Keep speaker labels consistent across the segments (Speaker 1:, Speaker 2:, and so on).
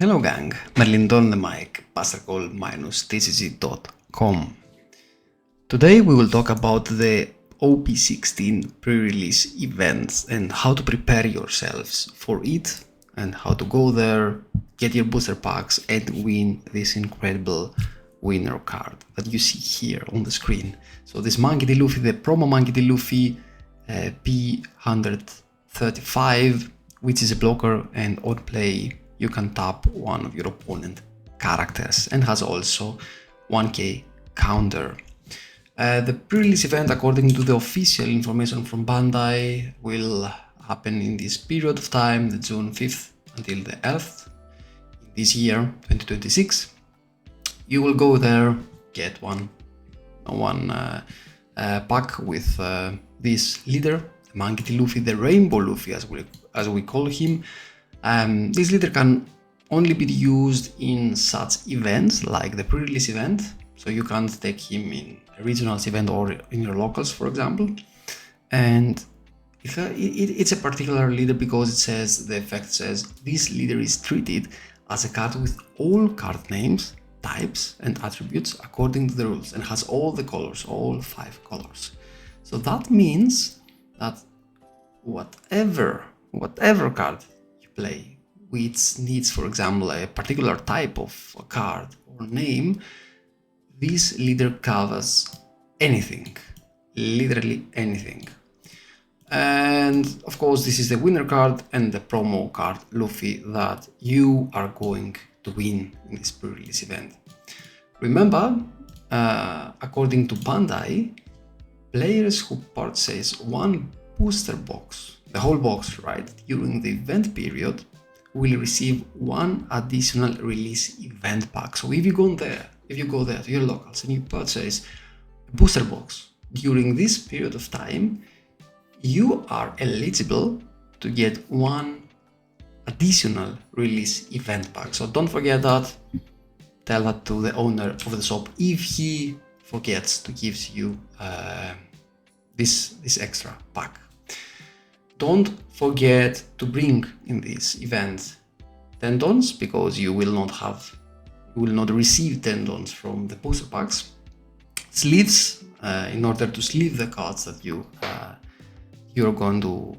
Speaker 1: Hello gang, Merlin on the mic, bustercall-tcg.com. Today we will talk about the OP16 pre-release events and how to prepare yourselves for it and how to go there, get your booster packs and win this incredible winner card that you see here on the screen. So this Monkey D. Luffy, the promo Monkey D. Luffy P135, which is a blocker, and on play you can tap one of your opponent characters and has also 1k counter. The pre-release event, according to the official information from Bandai, will happen in this period of time, the June 5th until the 11th in this year, 2026. You will go there, get one pack with this leader, Monkey D. Luffy, the Rainbow Luffy as we call him. This leader can only be used in such events like the pre-release event, so you can't take him in a regionals event or in your locals, for example. And it's a particular leader because the effect says this leader is treated as a card with all card names, types and attributes according to the rules, and has all the colors, all 5 colors. So that means that whatever card play which needs, for example, a particular type of a card or name, this leader covers anything, literally anything. And of course this is the winner card and the promo card Luffy that you are going to win in this pre-release event. Remember, according to Bandai, players who purchase one booster box, the whole box, right, during the event period, will receive one additional release event pack. So if you go there to your locals and you purchase a booster box during this period of time, you are eligible to get one additional release event pack. So don't forget that. Tell that to the owner of the shop if he forgets to give you this extra pack. Don't forget to bring in this event tendons, because you will not receive tendons from the booster packs. Sleeves, in order to sleeve the cards that you're going to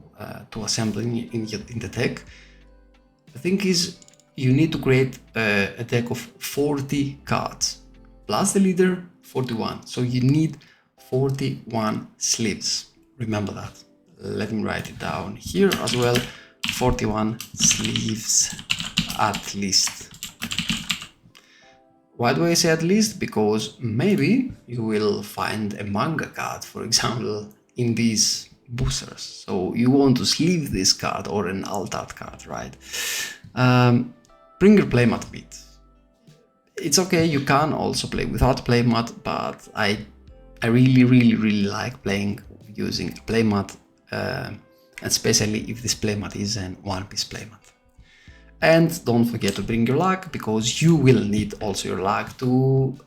Speaker 1: assemble in the deck. The thing is, you need to create a deck of 40 cards plus the leader 41. So you need 41 sleeves. Remember that. Let me write it down here as well. 41 sleeves at least. Why do I say at least? Because maybe you will find a manga card, for example, in these boosters. So you want to sleeve this card or an altered card, right? Bring your playmat bit. It's okay, you can also play without playmat, but I really like playing using playmat. Especially if this playmat is an One Piece playmat. And don't forget to bring your luck, because you will need also your luck to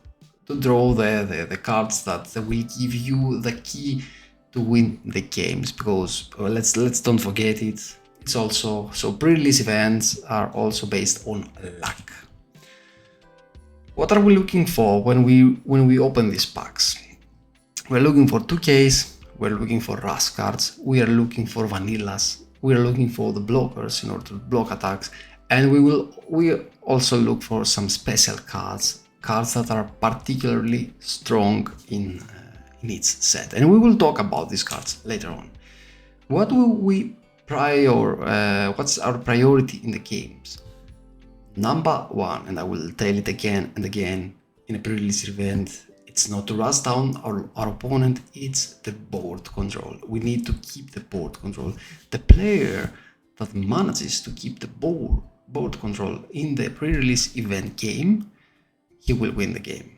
Speaker 1: draw the cards that will give you the key to win the games. Because let's don't forget it. It's also so pre-release events are also based on luck. What are we looking for when we open these packs? We're looking for 2Ks. We're looking for rush cards, we are looking for vanillas, we are looking for the blockers in order to block attacks, and we also look for some special cards that are particularly strong in each set. And we will talk about these cards later on. What's our priority in the games? Number one, and I will tell it again and again in a pre-release event, it's not to rush down our opponent, it's the board control. We need to keep the board control. The player that manages to keep the board control in the pre-release event game, he will win the game.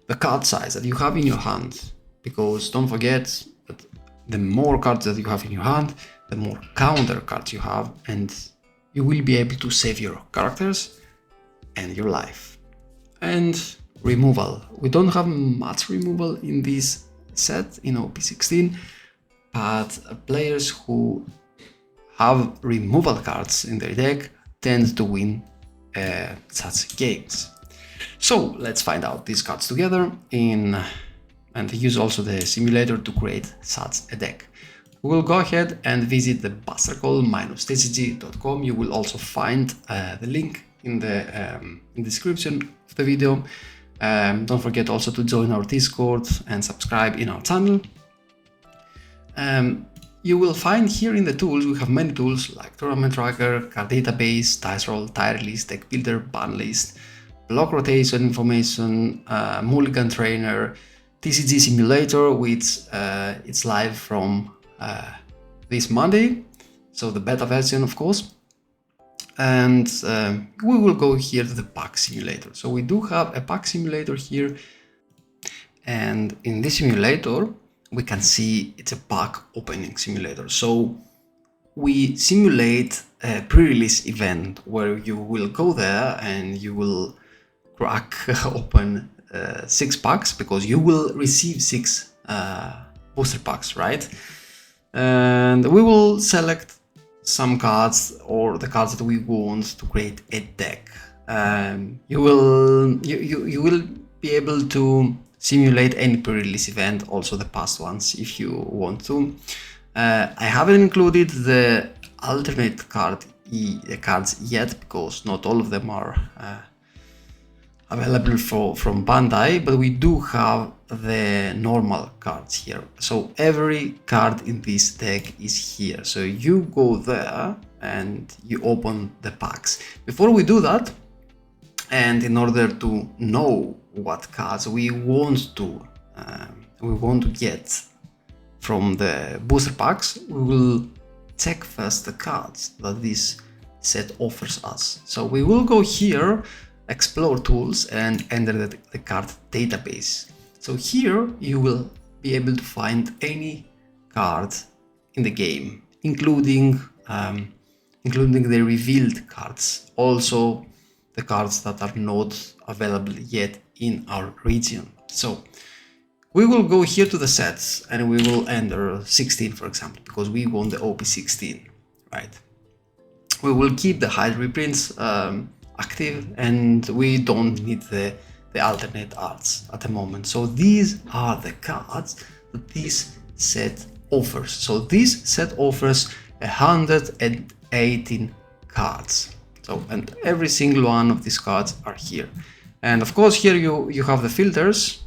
Speaker 1: The card size that you have in your hand, because don't forget that the more cards that you have in your hand, the more counter cards you have, and you will be able to save your characters and your life. And removal. We don't have much removal in this set in OP16, but players who have removal cards in their deck tend to win such games. So let's find out these cards together and use also the simulator to create such a deck. We will go ahead and visit the bustercall-tcg.com. You will also find the link in the description of the video. Don't forget also to join our Discord and subscribe in our channel. You will find here in the tools, we have many tools like Tournament Tracker, Card Database, Dice Roll, Tire List, Deck Builder, Ban List, Block Rotation Information, Mulligan Trainer, TCG Simulator, which it's live from this Monday, so the beta version of course. And we will go here to the pack simulator. So we do have a pack simulator here, and in this simulator we can see it's a pack opening simulator. So we simulate a pre-release event where you will go there and you will crack open 6 packs, because you will receive 6 booster packs, right? And we will select some cards or the cards that we want to create a deck. You will be able to simulate any pre-release event, also the past ones if you want to. I haven't included the alternate cards yet, because not all of them are available from Bandai, but we do have the normal cards here. So every card in this deck is here. So you go there and you open the packs. Before we do that, and in order to know what cards we want to get from the booster packs, we will check first the cards that this set offers us. So we will go here, explore tools, and enter the card database. So here you will be able to find any card in the game, including the revealed cards, also the cards that are not available yet in our region. So we will go here to the sets and we will enter 16, for example, because we want the OP16, right? We will keep the hide reprints active, and we don't need the alternate arts at the moment. So these are the cards that this set offers. So this set offers 118 cards. So, and every single one of these cards are here. And of course here you have the filters.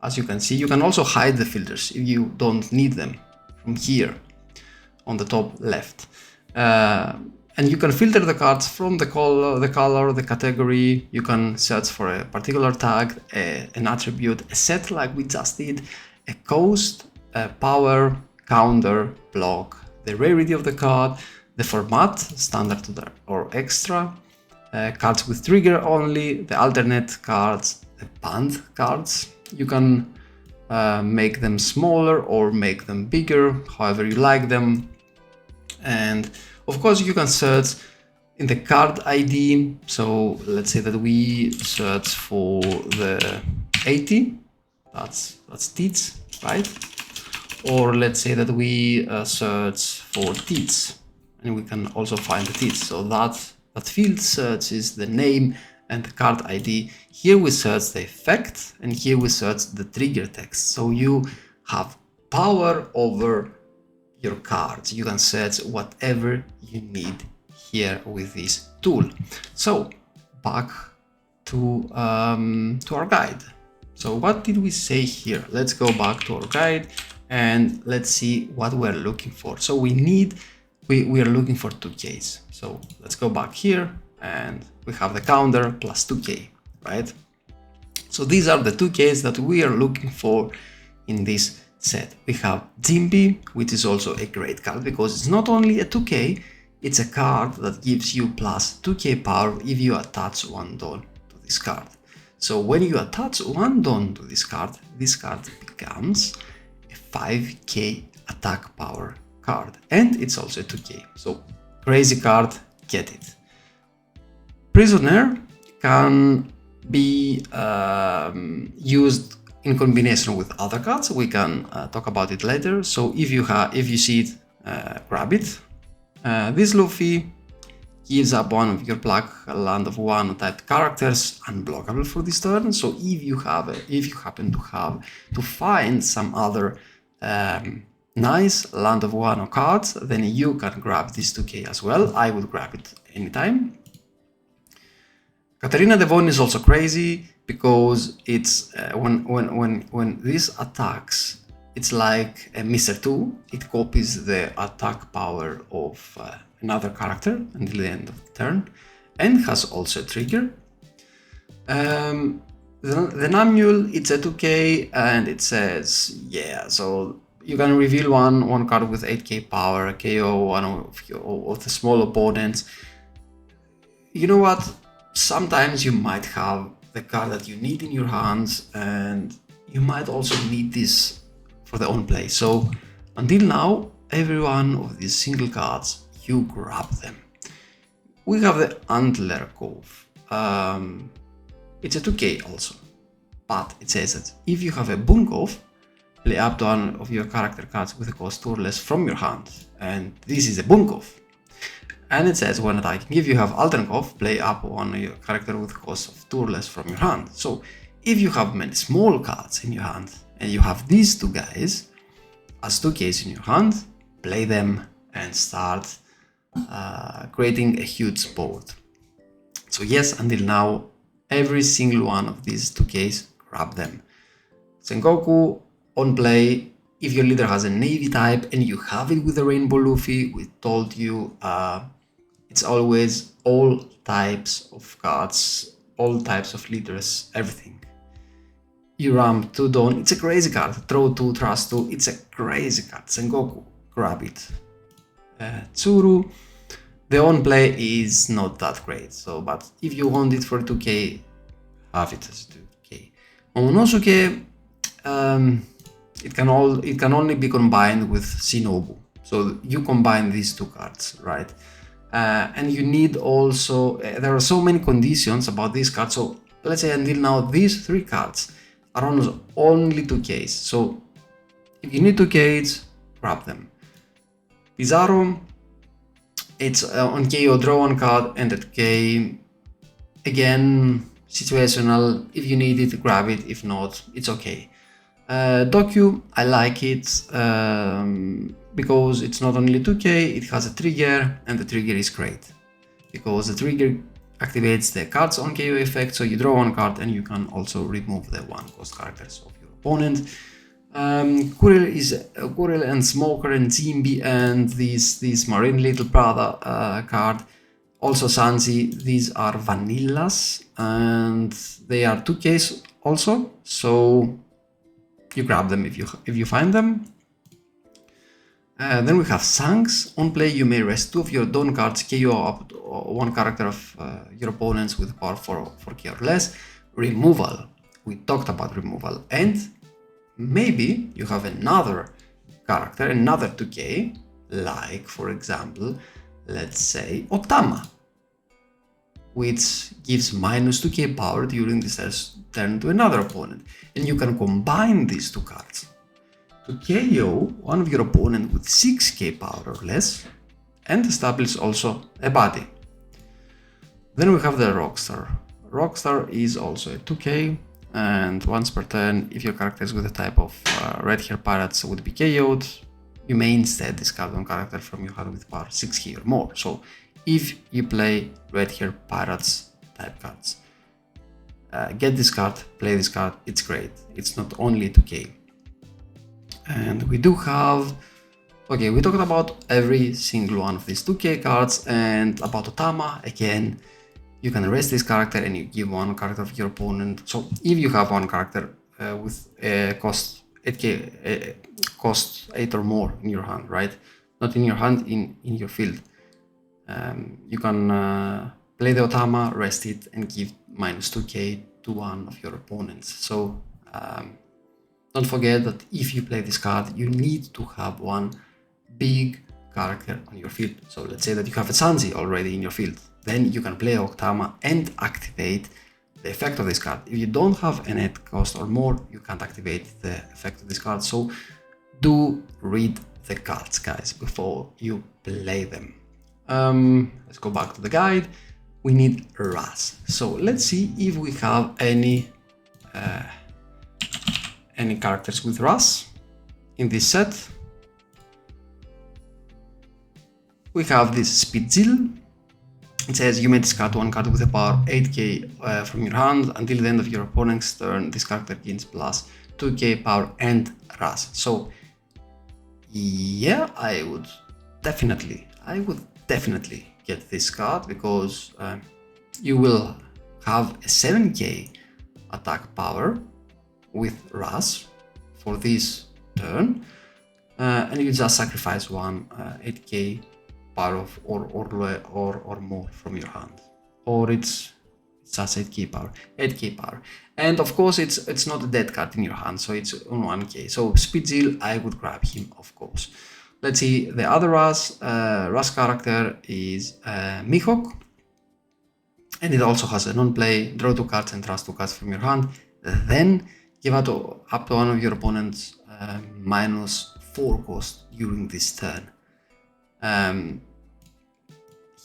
Speaker 1: As you can see, you can also hide the filters if you don't need them from here on the top left. And you can filter the cards from the color, the category. You can search for a particular tag, an attribute, a set like we just did, a cost, a power, counter, block, the rarity of the card, the format, standard or extra, cards with trigger only, the alternate cards, the banned cards. You can make them smaller or make them bigger, however you like them. And of course you can search in the card ID. So let's say that we search for the 80, that's teats, right? Or let's say that we search for teats, and we can also find the teats. So that field search is the name and the card ID. Here we search the effect, and here we search the trigger text. So you have power over your cards. You can search whatever you need here with this tool. So back to our guide. So what did we say here? Let's go back to our guide and let's see what we're looking for. So we are looking for 2Ks. So let's go back here and we have the counter plus 2K, right? So these are the 2Ks that we are looking for in this set. We have Jimby, which is also a great card because it's not only a 2K, it's a card that gives you plus 2K power if you attach one Don to this card. So when you attach one Don to this card becomes a 5K attack power card, and it's also a 2K. So crazy card, get it. Prisoner can be used in combination with other cards. We can talk about it later. So if you see it, grab it. This Luffy gives up one of your black land of 1 typed characters unblockable for this turn. So if you happen to find some other nice land of 1 or cards, then you can grab this 2k as well. I would grab it anytime. Katarina Devon is also crazy because it's when this attacks, it's like a Mr. 2. It copies the attack power of another character until the end of the turn, and has also a trigger. The Namule, it's a 2k, and it says, yeah, so you can reveal one card with 8k power, KO one of the small opponents. You know what? Sometimes you might have the card that you need in your hands, and you might also need this for the on play. So until now, every one of these single cards, you grab them. We have the Antler Cove. It's a 2k also, but it says that if you have a Boon Cove, play up to one of your character cards with a cost 2 or less from your hand, and this is a Boon Cove. And it says when attacking, if you have Alternkov, play up one of your character with cost of 2 or less from your hand. So if you have many small cards in your hand and you have these two guys as 2ks in your hand, play them and start creating a huge board. So yes, until now, every single one of these 2ks, grab them. Sengoku, on play, if your leader has a navy type and you have it with a Rainbow Luffy, we told you it's always all types of cards, all types of leaders, everything. You ramp 2 Dawn, it's a crazy card. Throw 2, Trust 2, it's a crazy card. Sengoku, grab it. Tsuru, the on play is not that great, so but if you want it for 2k, have it as 2k. Momonosuke, it can only be combined with Shinobu. So you combine these 2 cards, right? And you need also, there are so many conditions about these cards. So let's say until now, these 3 cards are only 2ks. So if you need 2ks, grab them. Pizarro, it's on KO, draw 1 card, and at K, again, situational. If you need it, grab it. If not, it's okay. Doku, I like it because it's not only 2k, it has a trigger, and the trigger is great because the trigger activates the cards on KO effect, so you draw 1 card and you can also remove the 1 cost characters of your opponent. Kuril is Kuril and Smoker and Zimbi and this Marine Little Brother card. Also Sanzi, these are vanillas and they are 2ks also, so you grab them if you find them. Then we have Sanks. On play, you may rest 2 of your Dawn cards, KO up to 1 character of your opponents with power 4k or less. Removal. We talked about removal. And maybe you have another character, another 2k, like for example, let's say Otama, which gives minus 2k power during this turn to another opponent. And you can combine these 2 cards to KO one of your opponent with 6k power or less and establish also a body. Then we have the Rockstar. Rockstar is also a 2k, and once per turn, if your character is with a type of red hair pirates would be KO'd, you may instead discard one character from your hand with power 6k or more. So if you play red hair pirates type cards, get this card, play this card, it's great. It's not only 2k. And we do have, okay, we talked about every single one of these 2k cards, and about Otama, again, you can erase this character and you give 1 character of your opponent. So if you have 1 character with a cost 8k, cost 8 or more in your hand, right? Not in your hand, in your field. You can play the Otama, rest it, and give minus 2k to 1 of your opponents. So don't forget that if you play this card, you need to have 1 big character on your field. So let's say that you have a Sanzi already in your field. Then you can play Otama and activate the effect of this card. If you don't have an 8 cost or more, you can't activate the effect of this card. So do read the cards, guys, before you play them. Let's go back to the guide. We need Ras. So let's see if we have any characters with Ras in this set. We have this Spitzil. It says you may discard one card with a power 8k from your hand until the end of your opponent's turn. This character gains plus 2k power and Ras. So yeah, I would definitely get this card because you will have a 7k attack power with Ras for this turn, and you just sacrifice one 8k power of or more from your hand, or it's just 8k power, and of course it's not a dead card in your hand, so it's on 1k. So Spitzil, I would grab him, of course. Let's see, the other Ras character is Mihawk, and it also has a non-play, draw 2 cards and trust 2 cards from your hand, then give up to one of your opponent's -4 cost during this turn.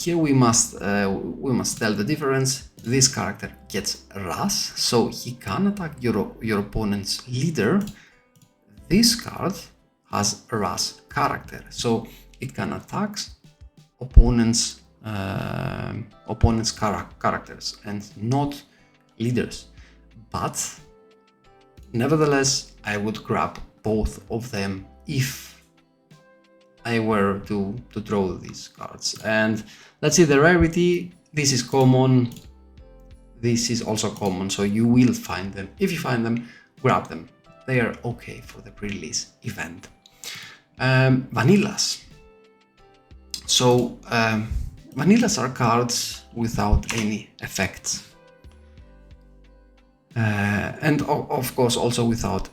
Speaker 1: Here we must tell the difference. This character gets Ras, so he can attack your opponent's leader. This card has a Ras character, so it can attack opponents' characters and not leaders. But nevertheless, I would grab both of them if I were to draw these cards. And let's see the rarity. This is common. This is also common, so you will find them. If you find them, grab them. They are okay for the pre-release event. Vanillas. So vanillas are cards without any effects, and of course also without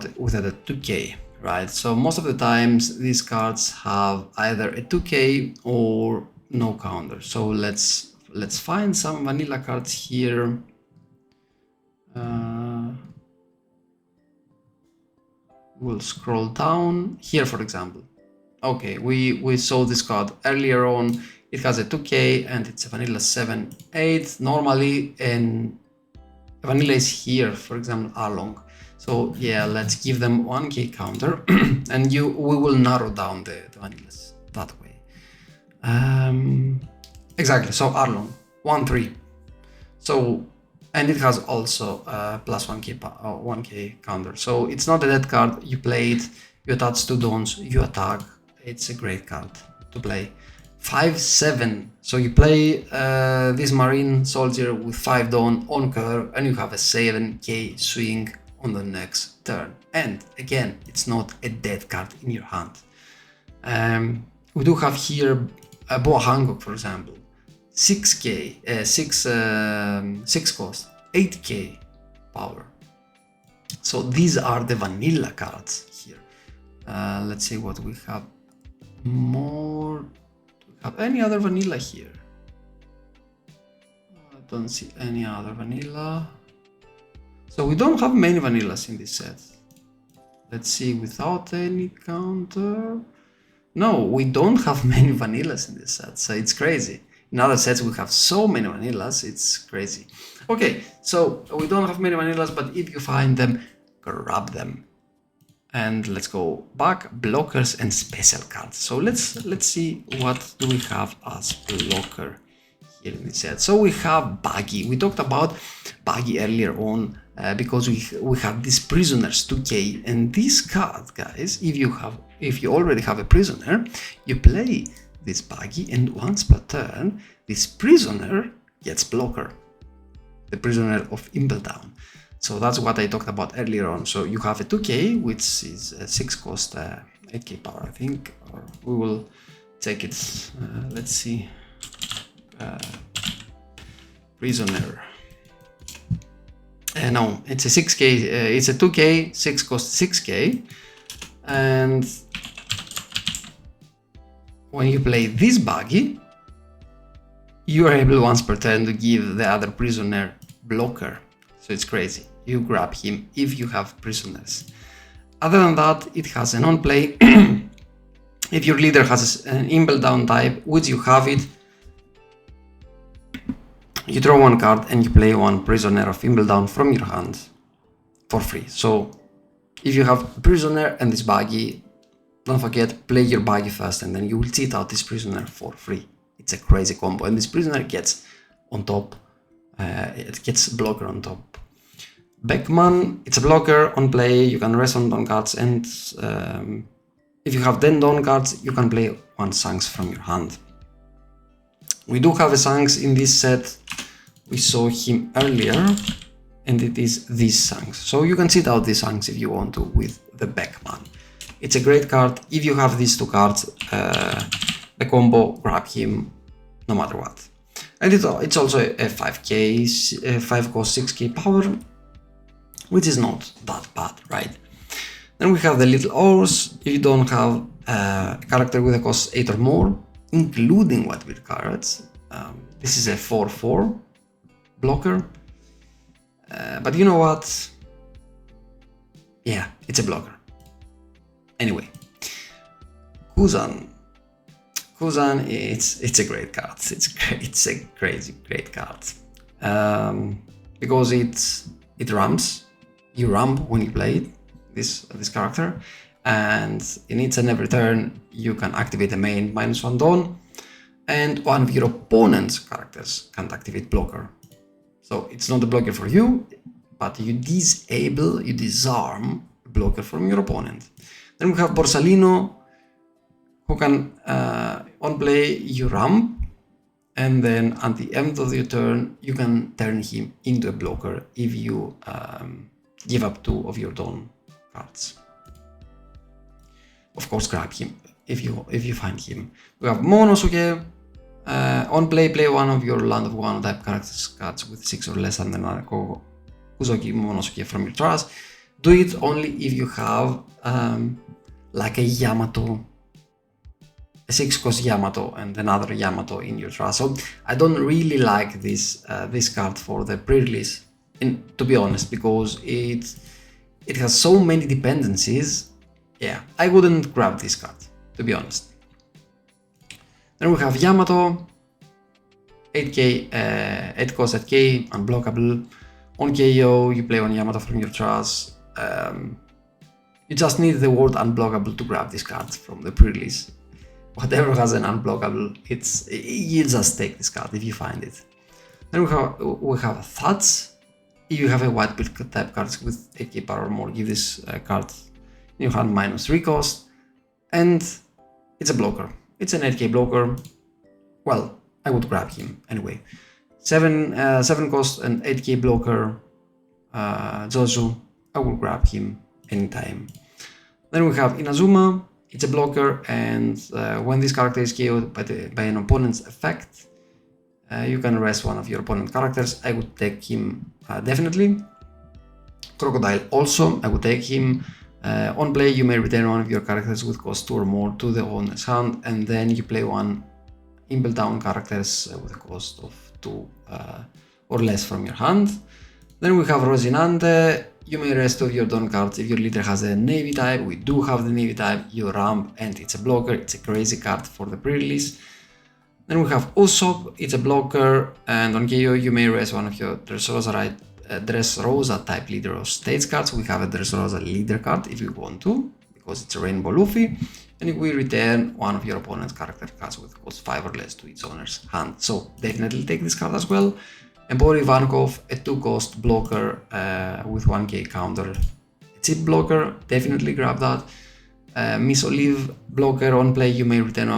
Speaker 1: a 2k, right? So most of the times these cards have either a 2k or no counter. So let's find some vanilla cards here. We'll scroll down here, for example. Okay, we saw this card earlier on. It has a 2k and it's a vanilla 7/8 normally, and vanilla is here, for example, Arlong. So yeah, let's give them 1k counter and we will narrow down the vanillas that way. Exactly, so Arlong 1/3. So, and it has also plus 1k counter. So it's not a dead card. You play it, you attach 2 dons, you attack. It's a great card to play. 5/7. So you play this Marine Soldier with 5 Dawn on curve, and you have a 7k swing on the next turn. And again, it's not a dead card in your hand. We do have here a Boa Hancock, for example. 6k, 6 cost, 8k power. So these are the vanilla cards here. Let's see what we have more. Do we have any other vanilla here? I don't see any other vanilla. So we don't have many vanillas in this set. Let's see, without any counter. No, we don't have many vanillas in this set, so it's crazy. In other sets we have so many vanillas, it's crazy. Okay, so we don't have many vanillas, but if you find them, grab them. And let's go back, blockers and special cards. So let's see what do we have as blocker here in this set. So we have Baggy. We talked about Baggy earlier on because we have these prisoners 2k, and this card, guys, if you already have a prisoner, you play this Baggy, and once per turn, this prisoner gets blocker, the prisoner of Impel Down. So that's what I talked about earlier on. So you have a 2k, which is a 6 cost, 8k power, I think, or we will take it. Let's see, prisoner. No, it's a 6k, it's a 2k, 6 cost 6k, and when you play this Baggy, you are able once per turn to give the other prisoner blocker. So it's crazy. You grab him if you have prisoners. Other than that, it has a non-play. If your leader has an inbuilt down type, which you have it, you draw one card and you play one Prisoner of Inbuilt Down from your hand for free. So if you have Prisoner and this Baggy, don't forget, play your Baggy first and then you will cheat out this Prisoner for free. It's a crazy combo, and this Prisoner gets on top, it gets blocker on top. Beckman, it's a blocker on play, you can rest on down cards, and if you have 10 down cards, you can play one Shanks from your hand. We do have a Shanks in this set, we saw him earlier, and it is this Shanks. So you can cheat out this Shanks if you want to with the Beckman. It's a great card. If you have these two cards, the combo, grab him no matter what. And it's also a 5k, 5 cost 6k power, which is not that bad, right? Then we have the Little Ors. If you don't have a character with a cost 8 or more, including White Beard cards, this is a 4/4 blocker. But you know what? Yeah, it's a blocker. Anyway, Kuzan, it's a great card. It's a crazy great card because it ramps. You ramp when you play this character, and in each and every turn you can activate the main -1 dawn, and one of your opponent's characters can't activate blocker. So it's not a blocker for you, but you disarm a blocker from your opponent. Then we have Borsalino, who can, on play, you ramp, and then at the end of your turn, you can turn him into a blocker if you give up 2 of your dawn cards. Of course, grab him if you find him. We have Monosuke. On play, play one of your Land of One type characters cards with 6 or less, and then Kuzoki Monosuke from your trash. Do it only if you have like a Yamato, a 6 cost Yamato and another Yamato in your trash. So I don't really like this card for the pre-release, to be honest, because it has so many dependencies. Yeah, I wouldn't grab this card, to be honest. Then we have Yamato, 8k, 8 cost 8k, unblockable. On KO, you play one Yamato from your trash. You just need the word unblockable to grab this card from the pre-release. Whatever has an unblockable, you just take this card if you find it. Then we have Thoughts. If you have a White Beard type cards with 8k power or more, give this card in your hand -3 cost, and it's a blocker. It's an 8k blocker. Well, I would grab him anyway. 7 cost and 8k blocker. Jozu, I will grab him anytime. Then we have Inazuma. It's a blocker, and when this character is KO'd by an opponent's effect, you can rest one of your opponent characters. I would take him definitely. Crocodile also, I would take him. On play, you may return one of your characters with cost 2 or more to the owner's hand, and then you play one inbuilt down characters with a cost of 2 or less from your hand. Then we have Rosinante. You may rest 2 of your dawn cards if your leader has a navy type. We do have the navy type. You ramp, and it's a blocker. It's a crazy card for the pre-release. Then we have Usopp. It's a blocker, and on KO you may rest one of your Dressrosa type leader or stage cards. We have a Dressrosa leader card if you want to, because it's a Rainbow Luffy. And if we return one of your opponent's character cards with cost 5 or less to its owner's hand. So definitely take this card as well. Embody Ivankov, a 2 cost blocker with 1k counter. A chip blocker, definitely grab that. Miss Olive blocker, on play you may return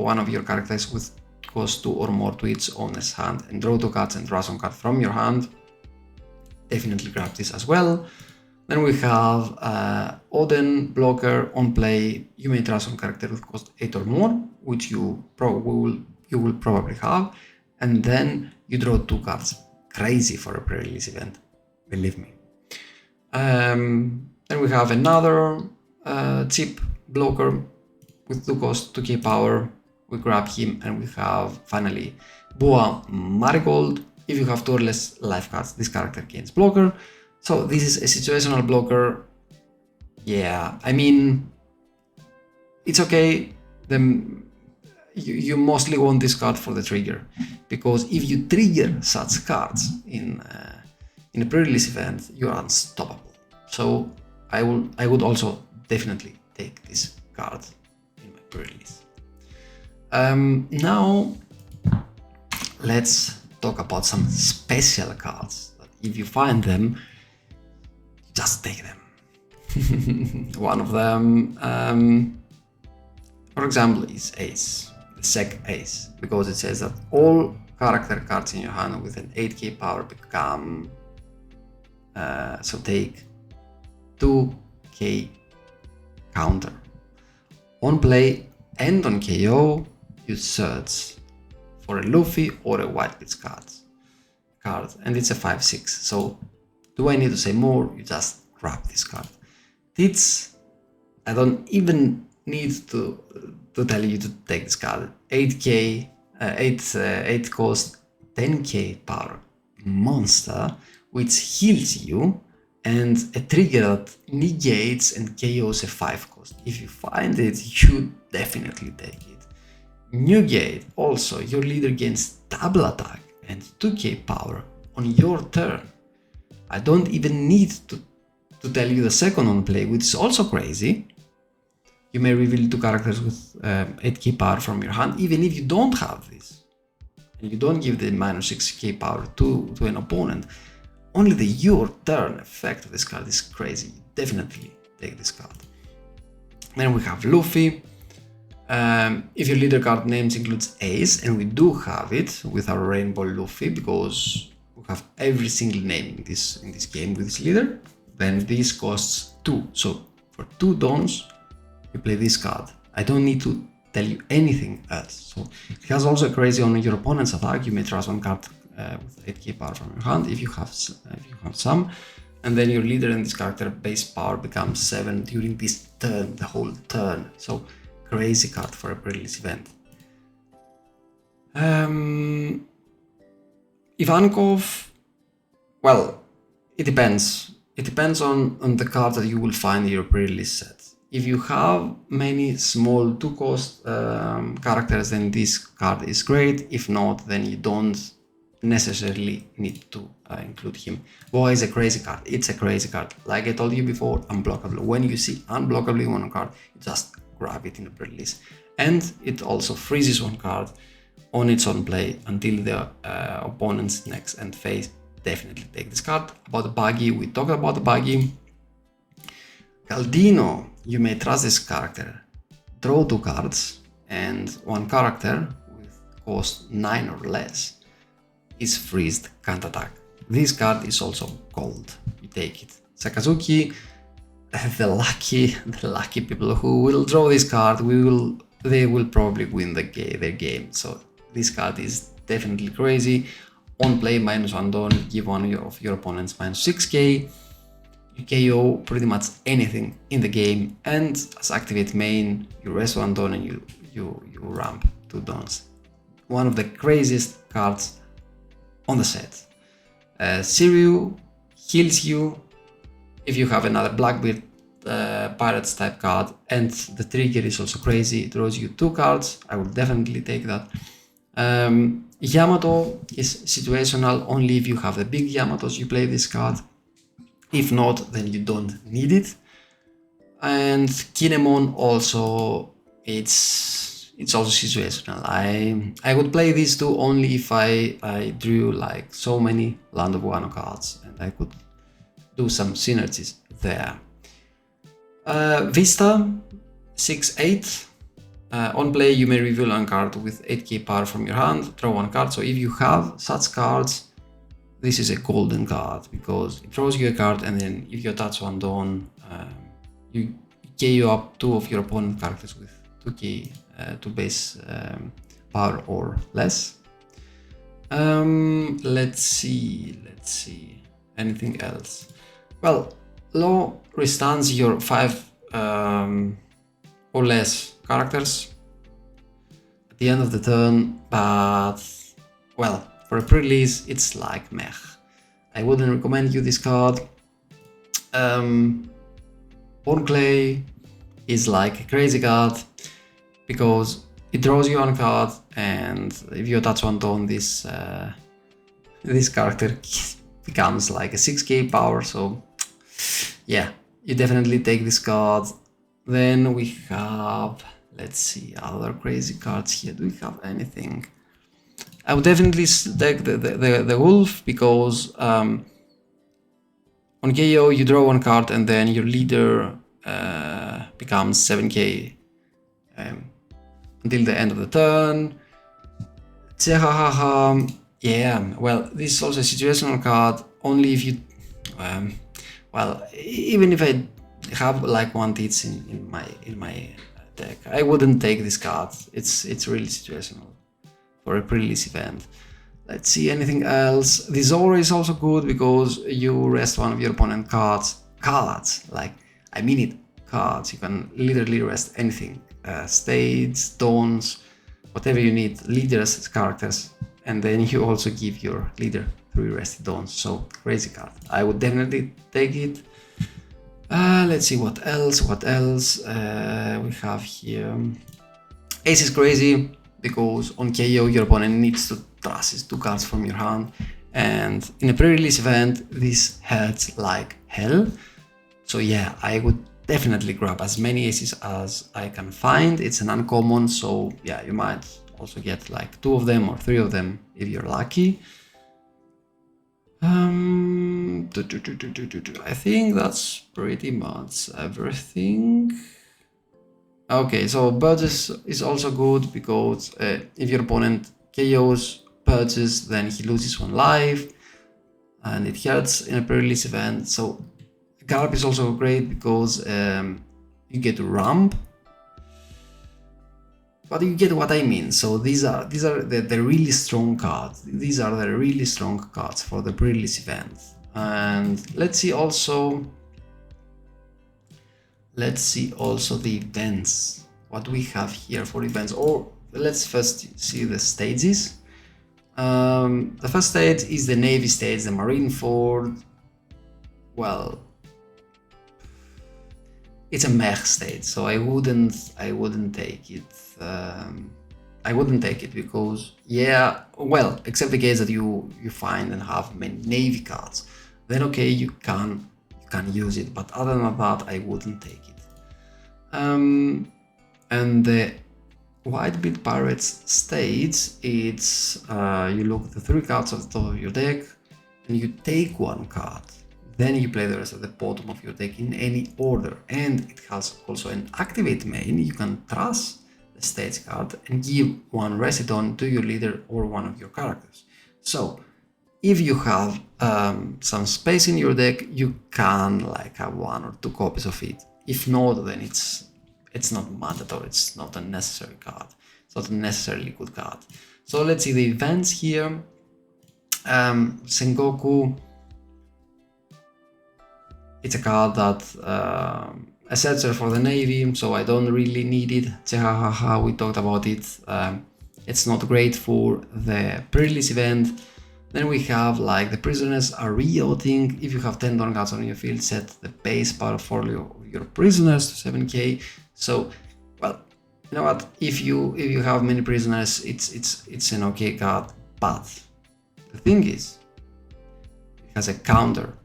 Speaker 1: one of your characters with cost 2 or more to its owner's hand and draw 2 cards and draw some card from your hand. Definitely grab this as well. Then we have Oden blocker, on play you may draw some character with cost 8 or more, which you will probably have, and then you draw 2 cards. Crazy for a pre-release event, believe me. Then we have another chip blocker with 2 cost, 2k power. We grab him, and we have finally Boa Marigold. If you have 2 or less life cards, this character gains blocker. So this is a situational blocker. Yeah, I mean, it's okay, then you mostly want this card for the trigger, because if you trigger such cards in a pre-release event, you're unstoppable. So I would also definitely take this card in my pre-release. Now let's talk about some special cards that if you find them, just take them. One of them, for example, is Ace, the Sec Ace, because it says that all character cards in your hand with an 8k power become, so take 2k counter. On play and on KO, you search for a Luffy or a Whitebeard's card, and it's a 5/6. So do I need to say more? You just grab this card. I don't even need to tell you to take this card. 8k, 8 cost, 10k power monster, which heals you, and a trigger that negates and KOs a 5 cost. If you find it, you definitely take it. New Gate, also, your leader gains double attack and 2k power on your turn. I don't even need to tell you the second on play, which is also crazy. You may reveal 2 characters with 8k power from your hand, even if you don't have this. And you don't give the minus 6k power to an opponent. Only the your turn effect of this card is crazy. You definitely take this card. Then we have Luffy. If your leader card names includes Ace, and we do have it with our Rainbow Luffy, because we have every single name in this game with this leader, then this costs 2. So for 2 dons, you play this card. I don't need to tell you anything else. So it has also a crazy on your opponent's attack. You may trust one card with 8k power from your hand if you have some, and then your leader and this character base power becomes 7 during this turn, the whole turn. So crazy card for a pre-release event. Ivankov, well, it depends. It depends on the card that you will find in your pre-release set. If you have many small 2-cost characters, then this card is great. If not, then you don't necessarily need to include him. Boy is a crazy card. It's a crazy card. Like I told you before, unblockable. When you see unblockable in one card, you just grab it in the pre-release. And it also freezes one card on its own play until the opponent's next end phase. Definitely take this card. About the buggy, we talked about the buggy. Caldino, you may trust this character. Draw 2 cards, and one character with cost 9 or less is freezed, can't attack. This card is also gold. You take it. Sakazuki, the lucky people who will draw this card, they will probably win their game. So this card is definitely crazy. On play, -1 don, give one of your opponents -6k. You KO pretty much anything in the game, and as activate main, you rest 1 don and you ramp 2 dons. One of the craziest cards on the set. Siryu heals you if you have another Blackbeard Pirates type card, and the trigger is also crazy. It draws you 2 cards. I will definitely take that. Yamato is situational. Only if you have the big Yamatos you play this card. If not, then you don't need it. And Kinemon also, it's also situational. I would play these 2 only if I drew like so many Land of Wano cards, and I could do some synergies there. Vista 6/8. On play, you may reveal one card with 8k power from your hand, draw 1 card. So if you have such cards, this is a golden card, because it draws you a card, and then if you attach 1 don, you KO up 2 of your opponent characters with 2k to base power or less. Let's see. Anything else? Well, Law restands your 5 or less characters at the end of the turn, but well, for a pre-release, it's like meh. I wouldn't recommend you this card. Bone Clay is like a crazy card. because it draws you one card, and if you attach one Dawn, this character becomes like a 6k power. So yeah, you definitely take this card. Then we have, let's see, other crazy cards here. Do we have anything? I would definitely take the Wolf, because on KO you draw one card and then your leader becomes 7k until the end of the turn. Yeah, well, this is also a situational card. Only if you, well, even if I have like one Tits in my deck, I wouldn't take this card. It's really situational for a pre-release event. Let's see, anything else. This Aura is also good because you rest one of your opponent cards. Like, I mean it, cards. You can literally rest anything. States, Dawns, whatever you need, leaders, characters. And then you also give your leader 3 rested Dawns. So, crazy card. I would definitely take it. Let's see what else we have here. Ace is crazy because on KO your opponent needs to trust 2 cards from your hand, and in a pre-release event this hurts like hell. So yeah, I would definitely grab as many aces as I can find. It's an uncommon, so yeah, you might also get like 2 of them or 3 of them if you're lucky. I think that's pretty much everything. Okay, so Burgess is also good because if your opponent KOs Burgess, then he loses 1 life, and it hurts in a pre-release event. So Garp is also great because you get to ramp, but you get what I mean. So these are the really strong cards. These are the really strong cards for the pre-release event. And let's see also the events. What we have here for events, or let's first see the stages. The first stage is the Navy stage, the Marineford. Well, it's a mech stage, so I wouldn't take it. I wouldn't take it because, yeah, well, except the case that you find and have many Navy cards, then okay, you can use it, but other than that, I wouldn't take it. And the Whitebeard Pirates stage, it's you look at the 3 cards at the top of your deck and you take 1 card. Then you play the rest at the bottom of your deck in any order, and it has also an activate main. You can trust the stage card and give 1 Residon to your leader or one of your characters. So if you have some space in your deck, you can like have 1 or 2 copies of it. If not, then it's not mandatory. It's not a necessary card. It's not a necessarily good card. So let's see the events here. Sengoku. It's a card that a searcher for the Navy, so I don't really need it. Chehahaha, we talked about it. It's not great for the pre-release event. Then we have like the prisoners are re-outing. If you have 10 Dawn cards on your field, set the base power of your prisoners to 7k. So, well, you know what? If you have many prisoners, it's an okay card. But the thing is, it has a counter.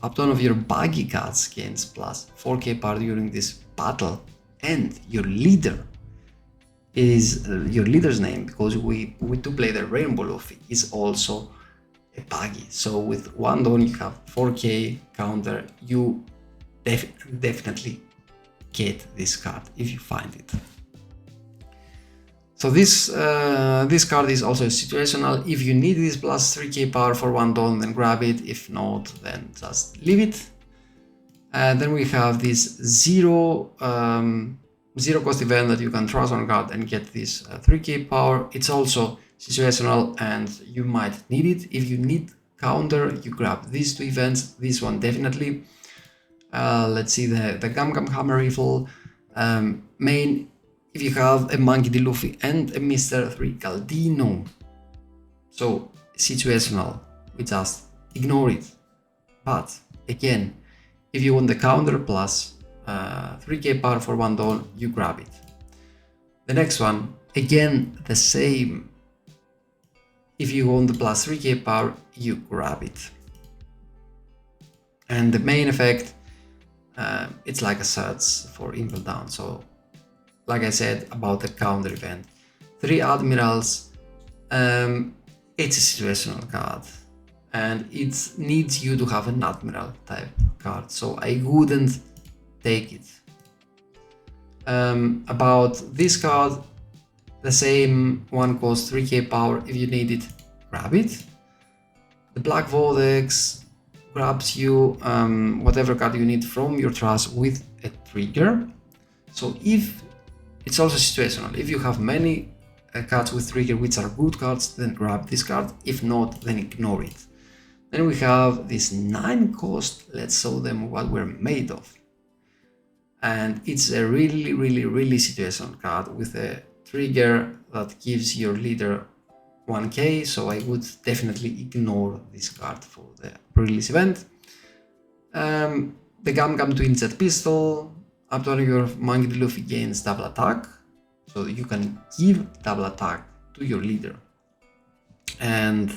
Speaker 1: Up to 1 of your baggy cards gains plus 4k power during this battle, and your leader is your leader's name, because we do play the Rainbow Luffy, is also a baggy. So with 1 Dawn you have 4k counter. You definitely get this card if you find it. So this card is also situational. If you need this plus 3k power for 1 Dawn, then grab it. If not, then just leave it. Then we have this zero cost event that you can trust on card and get this 3k power. It's also situational and you might need it. If you need counter, you grab these 2 events. This one definitely. Let's see the Gum Gum Hammer Rifle main. If you have a Monkey D. Luffy and a Mr. 3 Caldino. So situational, we just ignore it. But again, if you want the counter plus 3k power for 1 Dawn, you grab it. The next one, again, the same. If you want the plus 3k power, you grab it. And the main effect, it's like a search for impel down. So, like I said about the counter event, 3 admirals, it's a situational card. And it needs you to have an admiral type card. So I wouldn't take it. About this card, the same one costs 3k power. If you need it, grab it. The Black Vortex grabs you whatever card you need from your trash with a trigger. So if it's also situational, if you have many cards with trigger which are good cards, then grab this card. If not, then ignore it. Then we have this 9 cost. Let's show them what we're made of. And it's a really situational card with a trigger that gives your leader 1k, so I would definitely ignore this card for the pre-release event. The Gum Twin Jet Pistol, up to your Monkey D. Luffy gains double attack, so you can give double attack to your leader. And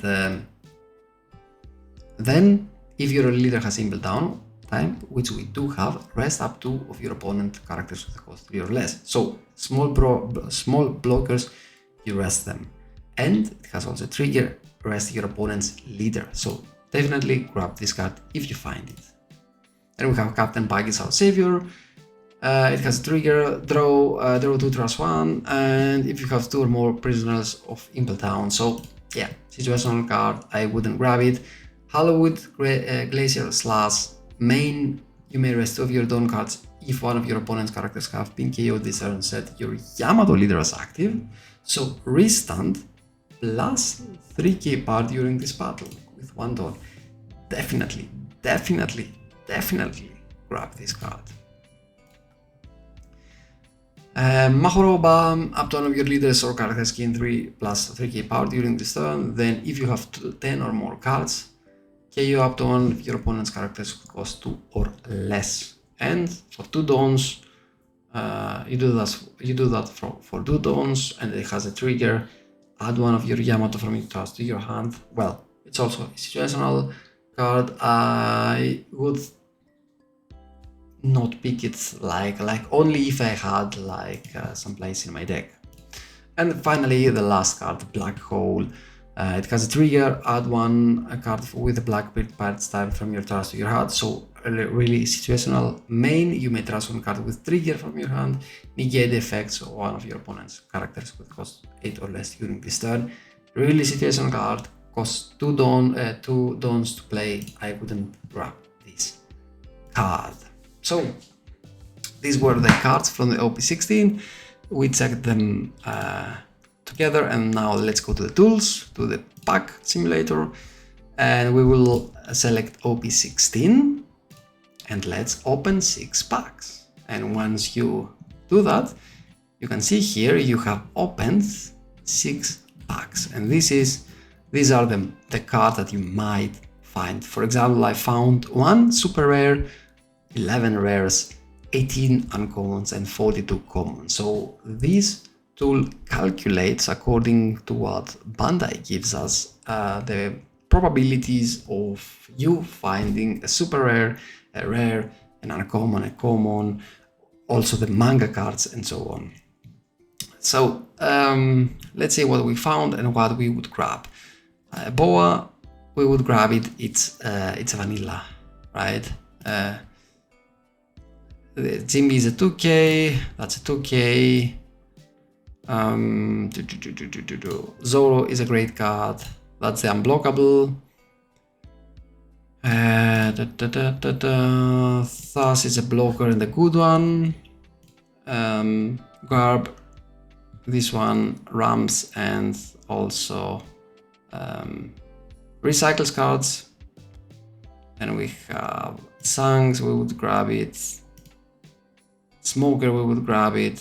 Speaker 1: then, if your leader has impel down type, which we do have, rest up 2 of your opponent characters with a cost 3 or less. So small blockers, you rest them. And it has also a trigger, rest your opponent's leader. So definitely grab this card if you find it. Then we have Captain Pike is our savior. It has a trigger, draw 2 trash 1, and if you have 2 or more prisoners of impel down. So yeah, situational card, I wouldn't grab it. Hollywood Glacier Slash, main, you may rest 2 of your Dawn cards if one of your opponent's characters have been KO'd this turn, set your Yamato leader as active. So restand plus 3k power during this battle with 1 Dawn. Definitely grab this card. Mahoroba, up to one of your leaders or characters gain 3 plus 3k power during this turn. Then if you have 10 or more cards, KO up to one of your opponent's characters who cost 2 or less. And for 2 Dawns, you do that for 2 Dawns, and it has a trigger. Add one of your Yamato from your trust to your hand. Well, it's also a situational card. I would not pick it like only if I had some place in my deck. And finally, the last card, Black Hole. It has a trigger, add a card with a black pirate style from your trust to your hand. So really situational. Main, you may trust one card with trigger from your hand, negate the effects of one of your opponent's characters with cost 8 or less during this turn. Really situational card, costs 2 Dawns to play. I wouldn't grab this card. So these were the cards from the OP16. We checked them together, and now let's go to the tools, to the pack simulator, and we will select OP16 and let's open 6 packs. And once you do that, you can see here you have opened 6 packs, and these are the cards that you might find. For example, I found 1 super rare, 11 rares, 18 uncommons and 42 commons. So this tool calculates according to what Bandai gives us the probabilities of you finding a super rare, a rare, an uncommon, a common, also the manga cards and so on. So let's see what we found and what we would grab. Boa, we would grab it. It's vanilla, right? Jimmy is a 2k, that's a 2k. Zoro is a great card, that's the unblockable. Thus is a blocker and a good one. Garb, this one, Rams, and also recycles cards. And we have Sangs, we would grab it. Smoker, we would grab it.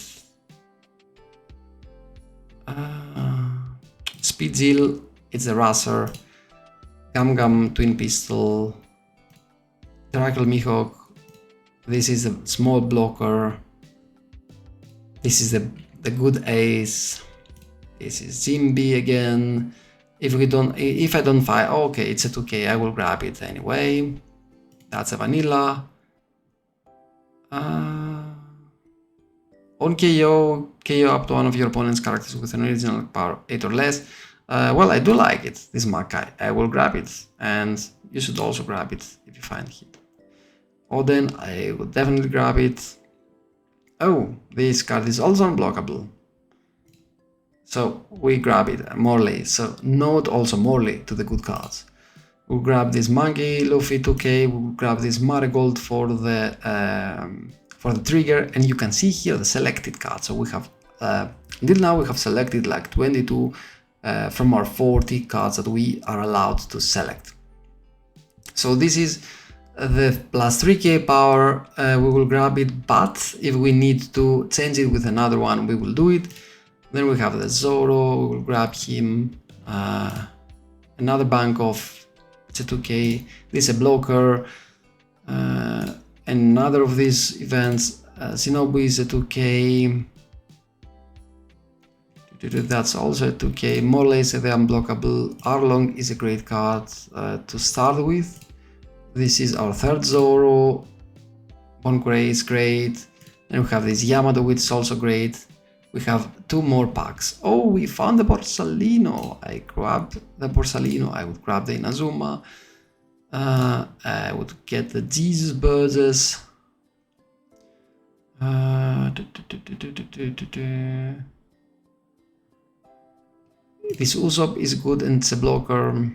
Speaker 1: Speedzil, it's a Racer. Gum Twin Pistol. Dracul Mihawk, this is a small blocker. This is the the good ace. This is Zimby again. If I don't find, okay, it's a 2k, I will grab it anyway. That's a vanilla. On KO up to one of your opponent's characters with an original power 8 or less. Well, I do like it, this Makai. I will grab it, and you should also grab it if you find it. Oden, I would definitely grab it. Oh, this card is also unblockable. So we grab it, Morley. So note also Morley to the good cards. We'll grab this Monkey Luffy 2k, we'll grab this Marigold for the trigger, and you can see here the selected cards. So we have, until now we have selected like 22 from our 40 cards that we are allowed to select. So this is the plus 3k power, we will grab it, but if we need to change it with another one, we will do it. Then we have the Zoro, we will grab him, another bank of, it's a 2k, this is a blocker, another of these events, Shinobu is a 2k, that's also a 2k, Morley is the unblockable, Arlong is a great card to start with. This is our third Zoro, Bon Grey is great, then we have this Yamato which is also great. We have 2 more packs. Oh, we found the Borsalino. I grabbed the Borsalino. I would grab the Inazuma. I would get the Jesus Burgess. This Usopp is good and it's a blocker.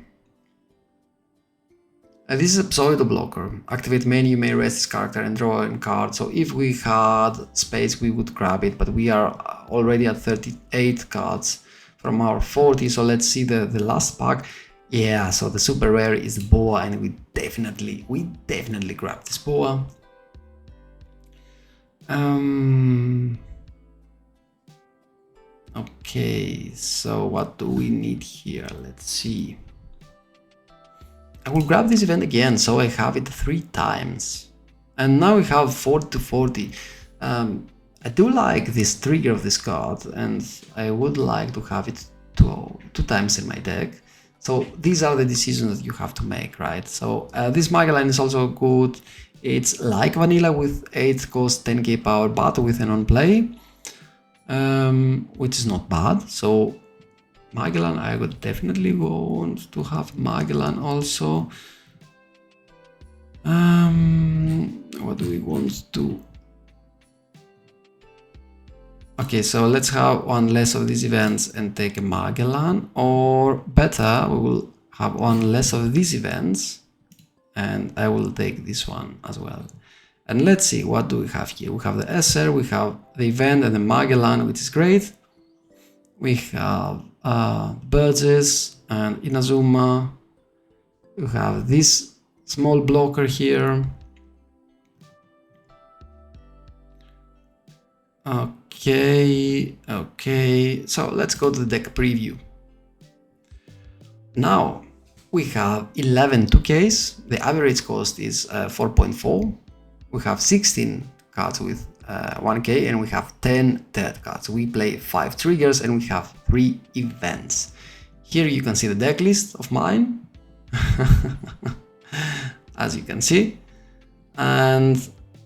Speaker 1: This is a pseudo blocker. Activate menu, you may rest this character and draw a card. So if we had space, we would grab it, but we are already at 38 cards from our 40. So let's see the last pack. Yeah, so the super rare is the Boa, and we definitely grab this Boa. Okay, so what do we need here? Let's see. I will grab this event again, so I have it 3 times. And now we have 40 to 40. I do like this trigger of this card, and I would like to have it two times in my deck. So these are the decisions that you have to make, right? So this Magellan is also good. It's like vanilla with 8 cost 10k power, but with an on-play, which is not bad. So Magellan, I would definitely want to have Magellan also. What do we want to? Okay, so let's have one less of these events and take a Magellan, or better, we will have one less of these events and I will take this one as well. And let's see, what do we have here? We have the SR, we have the event and the Magellan, which is great. We have Burgess and Inazuma. We have this small blocker here. Okay, so let's go to the deck preview. Now we have 11 2Ks, the average cost is 4.4. We have 16 cards with 1K and we have 10 third cards. We play 5 triggers and we have 3 events. Here you can see the deck list of mine, as you can see. And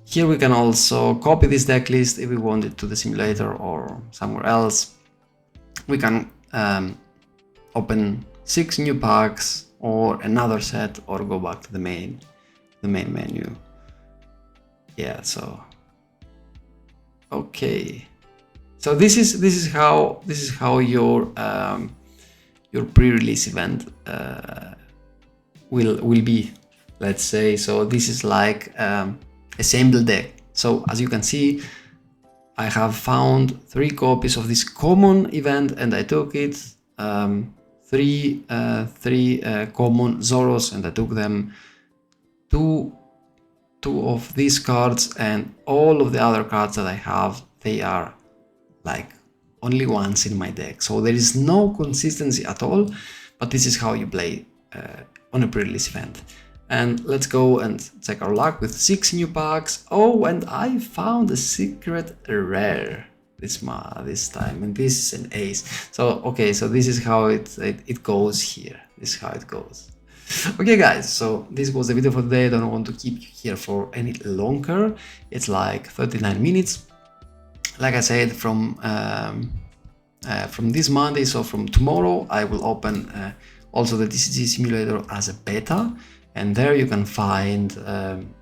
Speaker 1: here we can also copy this deck list if we want it to the simulator or somewhere else. We can open 6 new packs or another set, or go back to the main menu. Yeah, so okay. So this is how your pre-release event will be, let's say. So this is like assemble deck. So as you can see, I have found 3 copies of this common event and I took it, 3 common Zoros, and I took them, 2 of these cards, and all of the other cards that I have, they are like only once in my deck. So there is no consistency at all, but this is how you play on a pre-release event. And let's go and check our luck with 6 new packs. Oh, and I found a secret rare. this time, and this is an ace. So okay, so this is how it goes here. This is how it goes. Okay guys, so this was the video for today. I don't want to keep you here for any longer. It's like 39 minutes. Like I said, from this Monday, so from tomorrow, I will open also the TCG simulator as a beta, and there you can find,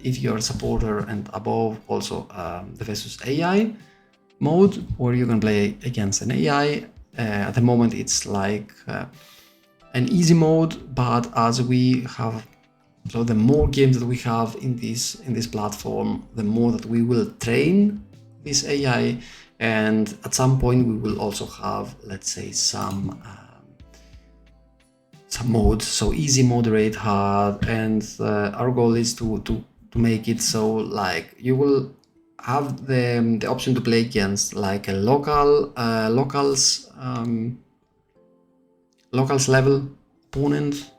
Speaker 1: if you're a supporter and above, also the versus AI mode, where you can play against an AI. At the moment it's like an easy mode, but as we have, so the more games that we have in this platform, the more that we will train this AI, and at some point we will also have, let's say, some modes, so easy, moderate, hard, and our goal is to make it so like you will have the option to play against like a locals level opponent,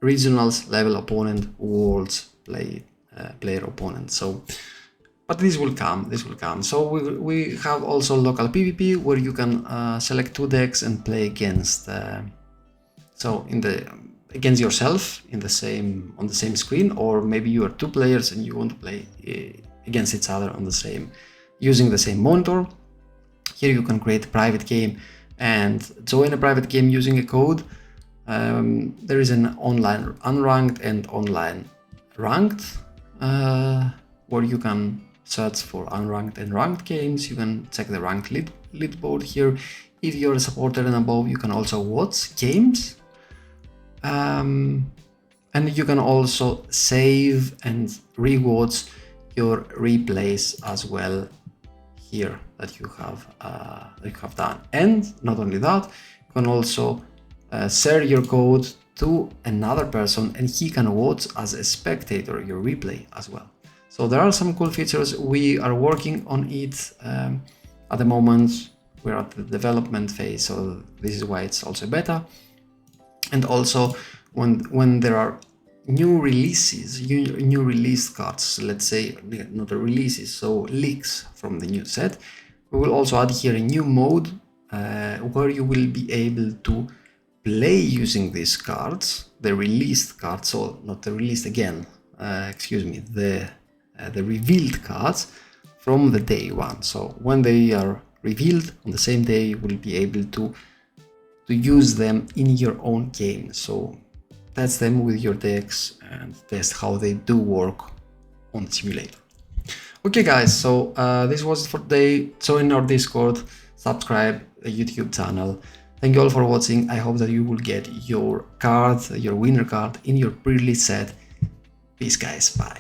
Speaker 1: regionals level opponent, worlds player opponent. So but this will come. So we have also local PvP, where you can select 2 decks and play against against yourself on the same screen, or maybe you are 2 players and you want to play against each other on using the same monitor. Here you can create a private game and join a private game using a code. There is an online unranked and online ranked, where you can search for unranked and ranked games. You can check the ranked leaderboard here. If you're a supporter and above, you can also watch games. And you can also save and rewatch your replays as well here that you have done. And not only that, you can also share your code to another person, and he can watch as a spectator your replay as well. So there are some cool features. We are working on it at the moment. We're at the development phase, so this is why it's also beta. And also when there are new releases, new released cards, let's say, not the releases, so leaks from the new set, we will also add here a new mode where you will be able to play using these cards, the released cards, so not the released again, excuse me, the revealed cards from the day one. So when they are revealed on the same day, you will be able to use them in your own game. So test them with your decks and test how they do work on the simulator. Okay guys, so this was it for today. Join our Discord, subscribe the YouTube channel. Thank you all for watching. I hope that you will get your card, your winner card, in your pre-release set. Peace guys, bye.